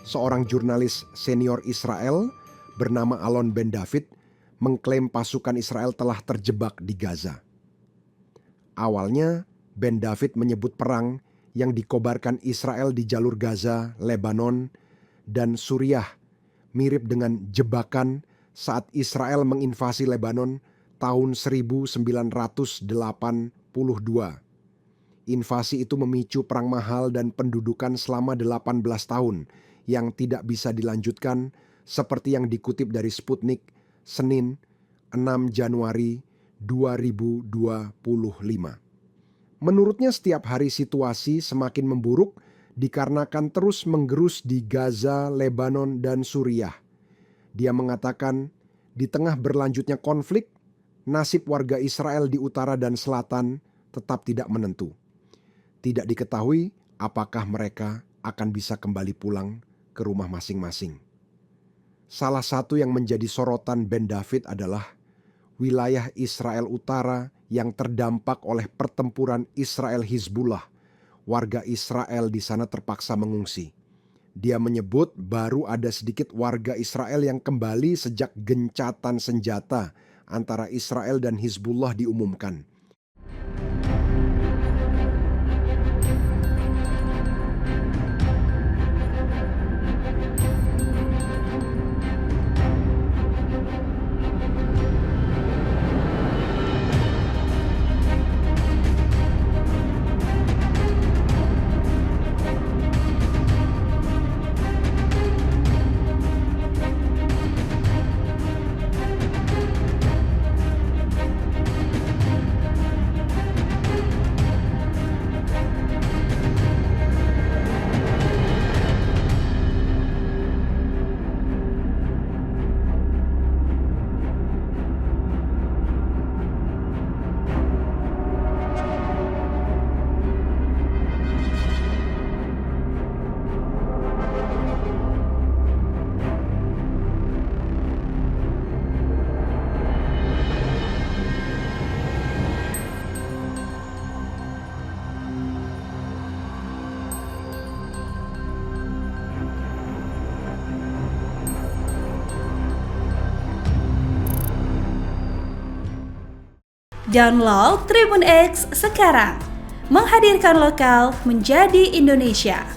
seorang jurnalis senior Israel bernama Alon Ben David mengklaim pasukan Israel telah terjebak di Gaza. Awalnya, Ben David menyebut perang yang dikobarkan Israel di jalur Gaza, Lebanon, dan Suriah mirip dengan jebakan saat Israel menginvasi Lebanon tahun 1982. Invasi itu memicu perang mahal dan pendudukan selama 18 tahun yang tidak bisa dilanjutkan seperti yang dikutip dari Sputnik Senin 6 Januari 2025. Menurutnya setiap hari situasi semakin memburuk dikarenakan terus menggerus di Gaza, Lebanon, dan Suriah. Dia mengatakan di tengah berlanjutnya konflik, nasib warga Israel di utara dan selatan tetap tidak menentu. Tidak diketahui apakah mereka akan bisa kembali pulang ke rumah masing-masing. Salah satu yang menjadi sorotan Ben David adalah wilayah Israel Utara yang terdampak oleh pertempuran Israel-Hizbullah. Warga Israel di sana terpaksa mengungsi. Dia menyebut baru ada sedikit warga Israel yang kembali sejak gencatan senjata antara Israel dan Hizbullah diumumkan. Download Tribun X sekarang, menghadirkan lokal menjadi Indonesia.